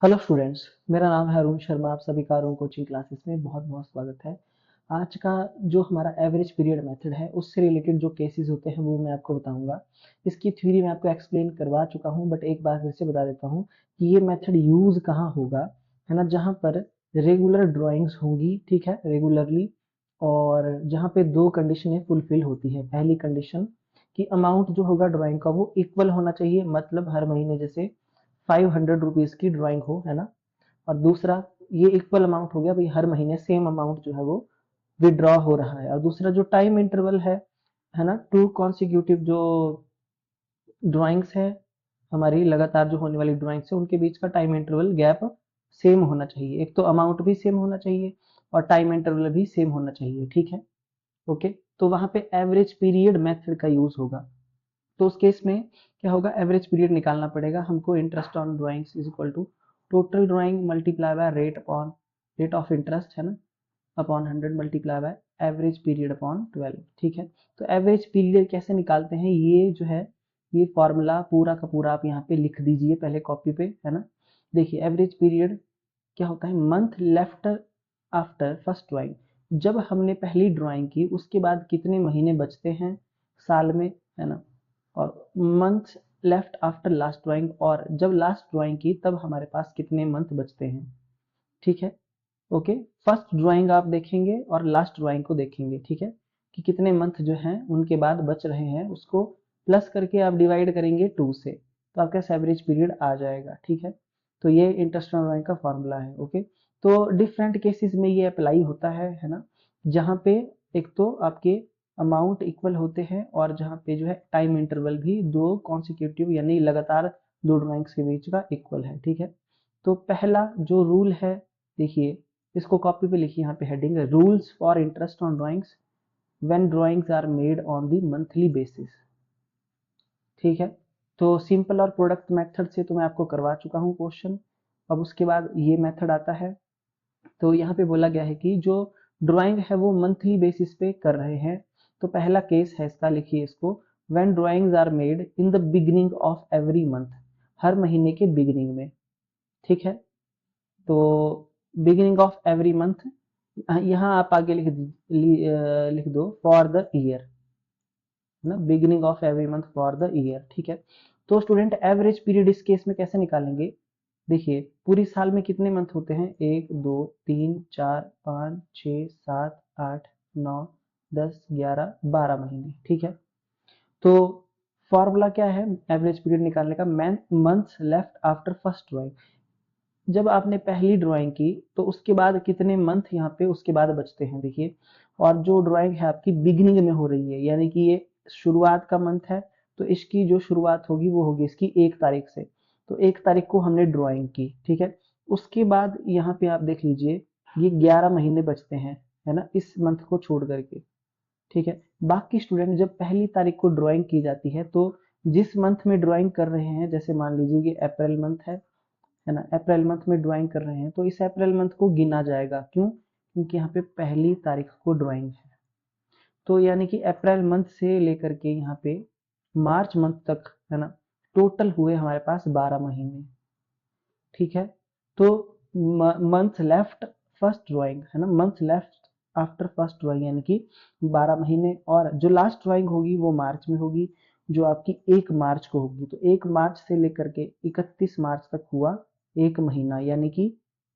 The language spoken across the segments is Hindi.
Hello students. मेरा नाम है अरुण शर्मा। आप सभी का अरुण कोचिंग क्लासेस में बहुत बहुत स्वागत है। आज का जो हमारा एवरेज पीरियड मेथड है उससे रिलेटेड जो केसेस होते हैं वो मैं आपको बताऊंगा। इसकी थ्योरी मैं आपको एक्सप्लेन करवा चुका हूं, बट एक बार फिर से बता देता हूं कि ये मेथड यूज कहाँ होगा, है ना, जहाँ पर रेगुलर ड्राइंग्स होंगी, ठीक है, रेगुलरली, और जहाँ पे दो कंडीशनें फुलफिल होती है। पहली कंडीशन कि अमाउंट जो होगा ड्राइंग का वो इक्वल होना चाहिए, मतलब हर महीने जैसे 500 रुपीज की ड्राइंग हो, है ना। और दूसरा, ये इक्वल अमाउंट हो गया भाई, हर महीने सेम अमाउंट जो है वो विड्रॉ हो रहा है। और दूसरा जो टाइम इंटरवल है ना, टू कॉन्सिक्यूटिव जो ड्राइंग्स है, हमारी लगातार जो होने वाली ड्राइंग्स है, उनके बीच का टाइम इंटरवल गैप सेम होना चाहिए। एक तो अमाउंट भी सेम होना चाहिए और टाइम इंटरवल भी सेम होना चाहिए, ठीक है। ओके, तो वहां पे एवरेज पीरियड मेथड का यूज होगा। तो उस केस में क्या होगा, एवरेज पीरियड निकालना पड़ेगा हमको। Interest on drawings is equal to total drawing multiply by rate upon rate of interest, है ना, upon 100 multiply by average period upon 12, ठीक है। तो एवरेज पीरियड कैसे निकालते हैं, ये जो है ये फॉर्मूला पूरा का पूरा आप यहाँ पे लिख दीजिए पहले कॉपी पे, है ना। देखिए एवरेज पीरियड क्या होता है, month left after first drawing. जब हमने पहली ड्राइंग की उसके बाद कितने महीने बचते हैं साल में, है ना। और month left after last drawing, और जब लास्ट ड्राइंग की तब हमारे पास कितने मंथ बचते हैं, ठीक है। ओके, फर्स्ट ड्राइंग आप देखेंगे और लास्ट ड्राइंग को देखेंगे, ठीक है, कि कितने मंथ जो हैं उनके बाद बच रहे हैं, उसको प्लस करके आप डिवाइड करेंगे 2 से, तो आपका एवरेज पीरियड आ जाएगा, ठीक है। तो ये इंटरेस्ट ऑन ड्राइंग का फॉर्मूला है। ओके, तो डिफरेंट केसेस में ये अप्लाई होता है ना, जहाँ पे एक तो आपके अमाउंट इक्वल होते हैं और जहाँ पे जो है टाइम इंटरवल भी दो कॉन्सिक्यूटिव यानी लगातार दो ड्राइंग्स के बीच का इक्वल है, ठीक है। तो पहला जो रूल है, देखिए इसको कॉपी पे लिखिए, यहाँ पे हेडिंग है rules for interest on drawings when drawings are made on the monthly basis, ठीक है। तो सिंपल और प्रोडक्ट मेथड से तो मैं आपको करवा चुका हूँ क्वेश्चन। अब उसके बाद ये मेथड आता है। तो यहाँ पे बोला गया है कि जो ड्राइंग है वो मंथली बेसिस पे कर रहे हैं। तो पहला केस है इसका, लिखिए इसको, when drawings are made in the beginning of every month, हर महीने के बिगिनिंग में, ठीक है। तो बिगिनिंग ऑफ एवरी मंथ, यहाँ आप आगे लिख दो फॉर द ईयर, ना, beginning of every month for the year, ठीक है। तो स्टूडेंट एवरेज पीरियड इस केस में कैसे निकालेंगे, देखिए पूरी साल में कितने मंथ होते हैं, 1 2 3 4 5 6 7 8 9 10 11 12 महीने, ठीक है। तो फॉर्मूला क्या है एवरेज पीरियड निकालने का, months left after first drawing. जब आपने पहली ड्राइंग की तो उसके बाद कितने मंथ यहाँ पे उसके बाद बचते हैं, देखिए। और जो ड्राइंग है आपकी बिगिनिंग में हो रही है, यानी कि ये शुरुआत का मंथ है, तो इसकी जो शुरुआत होगी वो होगी इसकी 1 तारीख से। तो 1 तारीख को हमने ड्राइंग की, ठीक है। उसके बाद यहाँ पे आप देख लीजिए ये 11 महीने बचते हैं, है ना, इस मंथ को छोड़ करके, ठीक है। बाकी स्टूडेंट जब पहली तारीख को ड्राइंग की जाती है तो जिस मंथ में ड्राइंग कर रहे हैं, जैसे मान लीजिए कि अप्रैल मंथ है ना, अप्रैल मंथ में ड्राइंग कर रहे हैं, तो इस अप्रैल मंथ को गिना जाएगा, क्यों, क्योंकि यहाँ पे पहली तारीख को ड्राइंग है। तो यानी कि अप्रैल मंथ से लेकर के यहाँ पे मार्च मंथ तक, है ना, टोटल हुए हमारे पास 12 महीने, ठीक है। तो मंथ लेफ्ट फर्स्ट ड्राइंग, है ना, month left after first drawing, यानी कि 12 महीने। और जो लास्ट ड्राइंग होगी वो मार्च में होगी, जो आपकी 1 मार्च को होगी। तो 1 मार्च से लेकर के 31 मार्च तक हुआ 1 महीना, यानी कि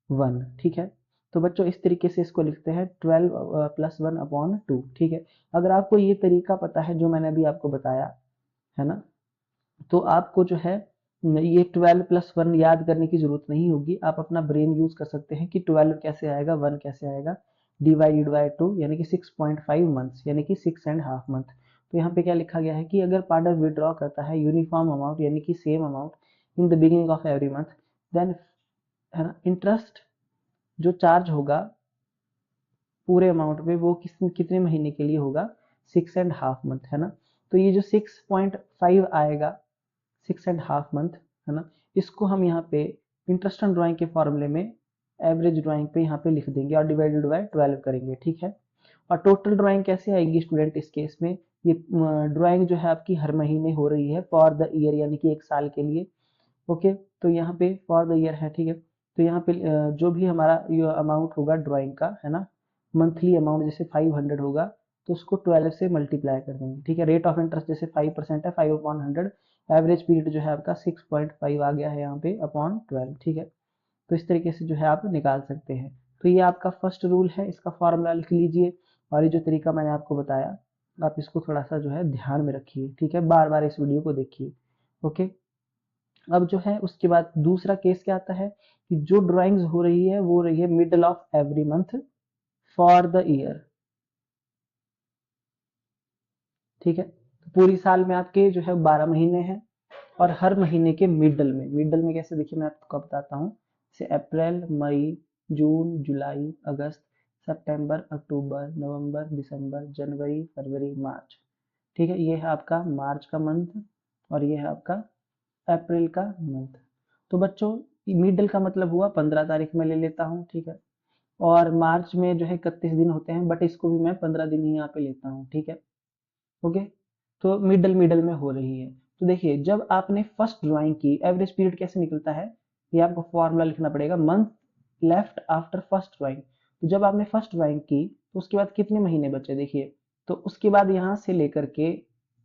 1, ठीक है। तो बच्चों इस तरीके से इसको लिखते हैं 12 + 1/2, ठीक है। अगर आपको ये तरीका पता है जो मैंने अभी आपको बताया, है ना, तो आपको जो है ये 12 + 1 याद करने की जरूरत नहीं होगी। आप अपना ब्रेन यूज कर सकते हैं कि 12 कैसे आएगा, 1 कैसे आएगा, डिवाइडेड बाय 2, यानी कि 6.5 मंथ्स, यानी कि 6.5 मंथ। तो यहाँ पे क्या लिखा गया है कि अगर पार्टनर विड्रॉ करता है यूनिफॉर्म अमाउंट, यानी कि same amount in the beginning of every month, then, है ना, इंटरेस्ट जो चार्ज होगा पूरे अमाउंट में वो कितने महीने के लिए होगा, 6.5 मंथ, है ना। तो ये जो 6.5 आएगा, 6.5 मंथ, है ना, इसको हम यहाँ पे इंटरेस्ट ऑन ड्राइंग के फॉर्मूले में एवरेज ड्राइंग पे यहाँ पे लिख देंगे और डिवाइडेड बाय 12 करेंगे, ठीक है। और टोटल ड्राइंग कैसे आएगी स्टूडेंट इस केस में, ये ड्राइंग जो है आपकी हर महीने हो रही है फॉर द ईयर, यानी कि 1 साल के लिए। ओके, तो यहाँ पे फॉर द ईयर है, ठीक है। तो यहाँ पे जो भी हमारा ये अमाउंट होगा ड्राइंग का, है ना, मंथली अमाउंट जैसे 500 होगा तो उसको 12 से मल्टीप्लाई कर देंगे, ठीक है। रेट ऑफ इंटरेस्ट जैसे 5% है, 5/100, एवरेज पीरियड जो है आपका 6.5 आ गया है यहाँ पे अपॉन 12, ठीक है। तो इस तरीके से जो है आप निकाल सकते हैं। तो ये आपका फर्स्ट रूल है, इसका फॉर्मूला लिख लीजिए, और ये जो तरीका मैंने आपको बताया आप इसको थोड़ा सा जो है ध्यान में रखिए, ठीक है, बार बार इस वीडियो को देखिए। ओके, अब जो है उसके बाद दूसरा केस क्या आता है कि जो ड्राइंग्स हो रही है वो रही है middle of every month for the year, ठीक है। तो पूरी साल में आपके जो है 12 महीने हैं, और हर महीने के मिडल में कैसे, देखिए मैं आपको बताता हूँ, जैसे अप्रैल, मई, जून, जुलाई, अगस्त, सितंबर, अक्टूबर, नवंबर, दिसंबर, जनवरी, फरवरी, मार्च, ठीक है। ये है आपका मार्च का मंथ, और ये है आपका अप्रैल का मंथ। तो बच्चों मिडल का मतलब हुआ 15 तारीख में ले लेता हूँ, ठीक है। और मार्च में जो है 31 दिन होते हैं, बट इसको भी मैं 15 दिन ही यहाँ पे लेता हूँ, ठीक है। ओके, तो मिडल मिडल में हो रही है। तो देखिए जब आपने फर्स्ट ड्राइंग की, एवरेज पीरियड कैसे निकलता है, ये आपको फॉर्मूला लिखना पड़ेगा, month left after first drawing. तो जब आपने फर्स्ट ड्राइंग की तो उसके बाद कितने महीने बचे, देखिए, तो उसके बाद यहाँ से लेकर के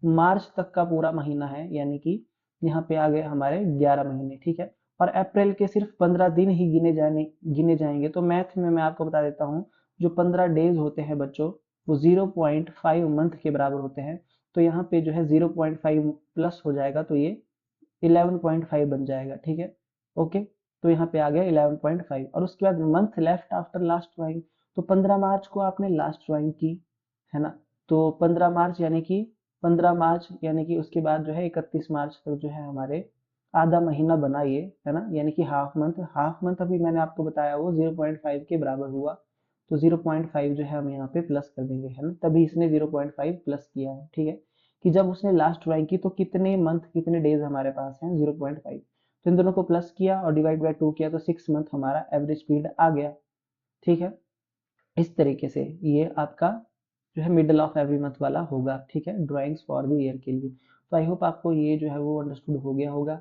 मार्च तक का पूरा महीना है, यानी कि यहाँ पे आ गए हमारे 11 महीने, ठीक है। और अप्रैल के सिर्फ 15 दिन ही गिने जाएंगे। तो मैथ में मैं आपको बता देता हूँ, जो 15 डेज होते हैं बच्चों, वो 0.5 मंथ के बराबर होते हैं। तो यहाँ पे जो है 0.5 प्लस हो जाएगा, तो ये 11.5 बन जाएगा, ठीक है। ओके, तो यहाँ पे आ गया 11.5। और उसके बाद month left after last drawing, तो 15 मार्च को आपने लास्ट ड्राइंग की, है ना। तो 15 मार्च यानी कि 15 मार्च यानी कि उसके बाद जो है 31 मार्च तक जो है हमारे आधा महीना बना ये, है ना, यानी कि हाफ मंथ अभी मैंने आपको बताया वो 0.5 के बराबर हुआ। तो 0.5 जो है हम यहाँ पे प्लस कर देंगे, है ना, तभी इसने 0.5 प्लस किया है, ठीक है। कि जब उसने लास्ट ड्राइंग की तो कितने मंथ कितने डेज हमारे पास हैं, 0.5। तो इन दोनों को प्लस किया और डिवाइड बाय 2 किया, तो 6 मंथ हमारा एवरेज पीरियड आ गया, ठीक है। इस तरीके से ये आपका जो है मिडल ऑफ एवरी मंथ वाला होगा, ठीक है, ड्राइंग्स फॉर द ईयर के लिए। तो आई होप आपको ये जो है वो अंडरस्टूड हो गया होगा,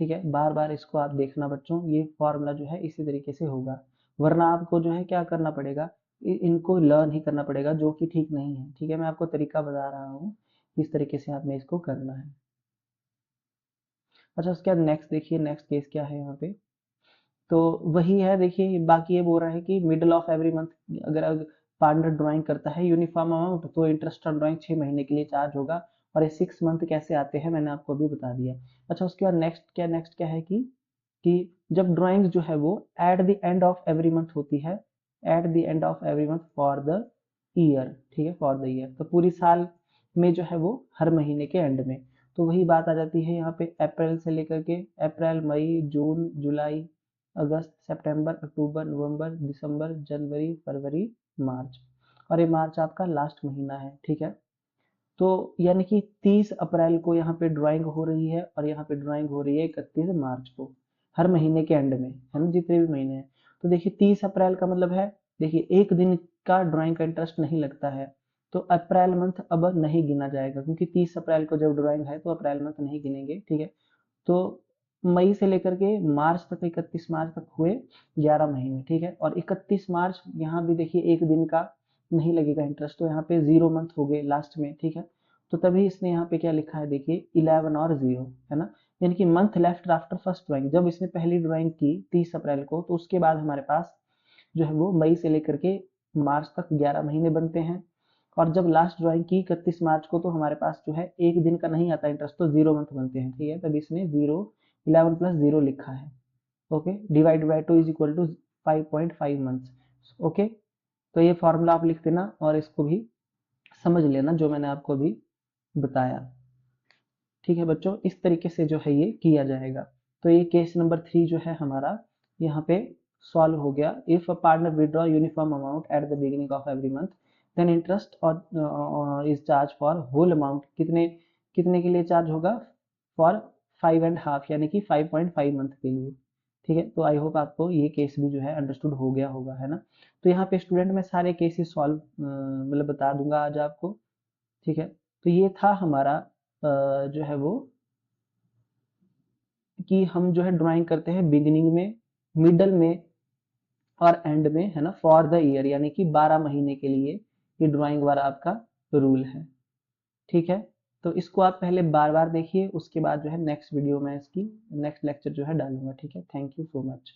ठीक है। बार बार इसको आप देखना बच्चों, ये फॉर्मूला जो है इसी तरीके से होगा, वरना आपको जो है क्या करना पड़ेगा, इनको लर्न ही करना पड़ेगा, जो कि ठीक नहीं है, ठीक है। मैं आपको तरीका बता रहा हूँ, इस तरीके से आपने इसको करना है। अच्छा, उसके बाद नेक्स्ट देखिए, नेक्स्ट केस क्या है यहाँ पे, तो वही है, देखिए बाकी ये बोल रहा है कि मिडल ऑफ एवरी मंथ अगर पार्टनर ड्राइंग करता है यूनिफॉर्म अमाउंट, तो इंटरेस्ट ऑन ड्राइंग 6 महीने के लिए चार्ज होगा। और ये 6 मंथ कैसे आते हैं मैंने आपको अभी बता दिया। अच्छा, उसके बाद नेक्स्ट क्या है कि जब ड्राइंग जो है वो at the end of every month होती है, at the end of every month for the year, ठीक है, फॉर द ईयर, तो पूरी साल में जो है वो हर महीने के एंड में। तो वही बात आ जाती है यहाँ पे, अप्रैल से लेकर के अप्रैल, मई, जून, जुलाई, अगस्त, सितंबर, अक्टूबर, नवंबर, दिसंबर, जनवरी, फरवरी, मार्च, और ये मार्च आपका लास्ट महीना है, ठीक है। तो यानी कि 30 अप्रैल को यहाँ पे ड्राइंग हो रही है, और यहाँ पे ड्राइंग हो रही है 31 मार्च को, हर महीने के एंड में, है ना, जितने भी महीने हैं। तो देखिए 30 अप्रैल का मतलब है, देखिए एक दिन का ड्राइंग का इंटरेस्ट नहीं लगता है, तो अप्रैल मंथ अब नहीं गिना जाएगा, क्योंकि 30 अप्रैल को जब ड्राइंग है तो अप्रैल मंथ नहीं गिनेंगे, ठीक है। तो मई से लेकर के मार्च तक, 31 मार्च तक हुए 11 महीने, ठीक है। और 31 मार्च यहाँ भी देखिए एक दिन का नहीं लगेगा इंटरेस्ट, तो यहाँ पे 0 मंथ हो गए लास्ट में, ठीक है। तो तभी इसने यहाँ पे क्या लिखा है, देखिए 11 और 0, है ना, यानी कि month left after first drawing, जब इसने पहली ड्राइंग की 30 अप्रैल को, तो उसके बाद हमारे पास जो है वो मई से लेकर के मार्च तक 11 महीने बनते हैं। और जब लास्ट ड्राइंग की 31 मार्च को, तो हमारे पास जो है एक दिन का नहीं आता इंटरेस्ट, तो 0 मंथ बनते हैं, ठीक है। तब इसने 11 + 0 लिखा है। Okay, divide by 2 is equal to 5.5 months. Okay, तो ये फॉर्मूला आप लिख देना और इसको भी समझ लेना जो मैंने आपको अभी बताया, ठीक है बच्चों। इस तरीके से जो है ये किया जाएगा। तो ये केस नंबर 3 जो है हमारा यहाँ पे सॉल्व हो गया। If a partner withdraw uniform amount at the beginning of every month, then interest और is charge for whole amount, कितने कितने के लिए चार्ज होगा, फॉर 5.5 यानी कि 5.5 मंथ के लिए, ठीक है। तो आई होप आपको ये केस भी जो है अंडरस्टूड हो गया होगा, है ना। तो यहाँ पे स्टूडेंट मैं सारे केसेस सॉल्व मतलब बता दूंगा आज आपको, ठीक है। तो ये था हमारा जो है वो कि हम जो है ड्राइंग करते हैं बिगिनिंग में, मिडल में और एंड में, है ना, फॉर द ईयर, यानी कि 12 महीने के लिए ये ड्राइंग वाला आपका रूल है। ठीक है, तो इसको आप पहले बार बार देखिए, उसके बाद जो है नेक्स्ट वीडियो में इसकी नेक्स्ट लेक्चर जो है डालूंगा। ठीक है, थैंक यू सो मच।